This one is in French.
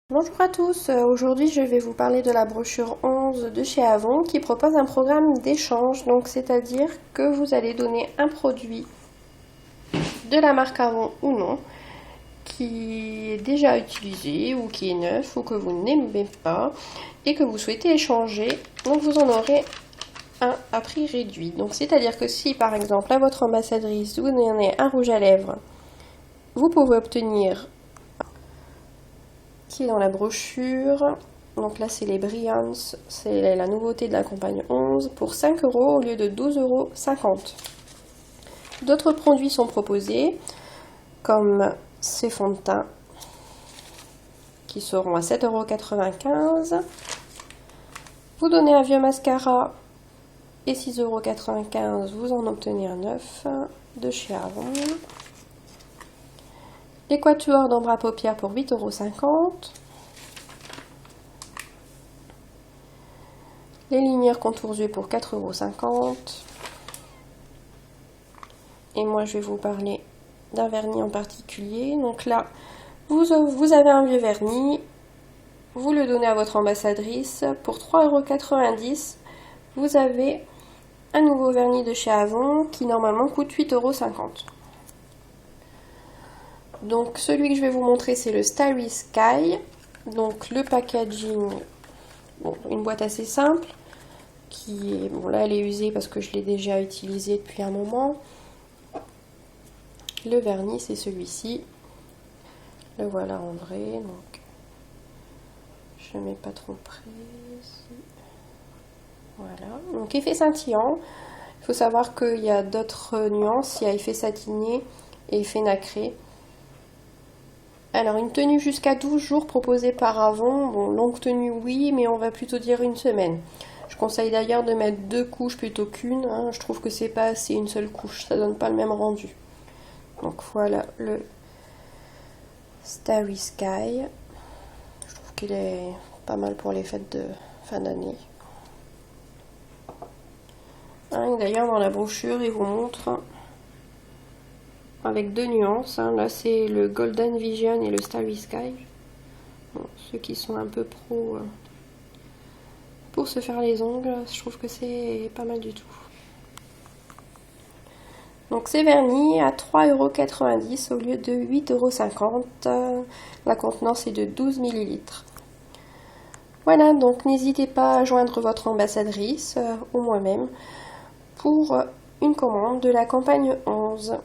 Bonjour à tous, aujourd'hui je vais vous parler de la brochure 11 de chez Avon qui propose un programme d'échange, donc c'est-à-dire que vous allez donner un produit de la marque Avon ou non, qui est déjà utilisé ou qui est neuf ou que vous n'aimez pas et que vous souhaitez échanger, donc vous en aurez un à prix réduit. Donc c'est-à-dire que si par exemple à votre ambassadrice vous donnez un rouge à lèvres, vous pouvez obtenir qui est dans la brochure. Donc là, c'est les Brilliance, c'est la nouveauté de la campagne 11 pour 5 € au lieu de 12,50 €. D'autres produits sont proposés, comme ces fonds de teint qui seront à 7,95 €. Vous donnez un vieux mascara et 6,95 €, vous en obtenez un neuf de chez Avon. Les quatuors d'ombre à paupières pour 8,50 €. Les lumières contours yeux pour 4,50 €. Et moi, je vais vous parler d'un vernis en particulier. Donc là, vous avez un vieux vernis. Vous le donnez à votre ambassadrice. Pour 3,90 €, vous avez un nouveau vernis de chez Avon qui normalement coûte 8,50 €. Donc celui que je vais vous montrer, c'est le Starry Sky. Donc le packaging, bon, une boîte assez simple qui est, bon là elle est usée parce que je l'ai déjà utilisée depuis un moment. Le vernis c'est celui-ci, le voilà en vrai, donc je ne mets pas trop près ici. Voilà, donc effet scintillant. Il faut savoir qu'il y a d'autres nuances, il y a effet satiné et effet nacré. Alors une tenue jusqu'à 12 jours proposée par Avon, bon longue tenue oui, mais on va plutôt dire une semaine. Je conseille d'ailleurs de mettre 2 couches plutôt qu'une, hein. Je trouve que c'est pas assez une seule couche, ça donne pas le même rendu. Donc voilà le Starry Sky, je trouve qu'il est pas mal pour les fêtes de fin d'année. Hein, d'ailleurs dans la brochure il vous montre avec 2 nuances, hein. Là c'est le Golden Vision et le Starry Sky. Bon, ceux qui sont un peu pro pour se faire les ongles, je trouve que c'est pas mal du tout. Donc c'est vernis à 3,90 € au lieu de 8,50 €. La contenance est de 12 ml. Voilà, donc n'hésitez pas à joindre votre ambassadrice ou moi-même pour une commande de la campagne 11.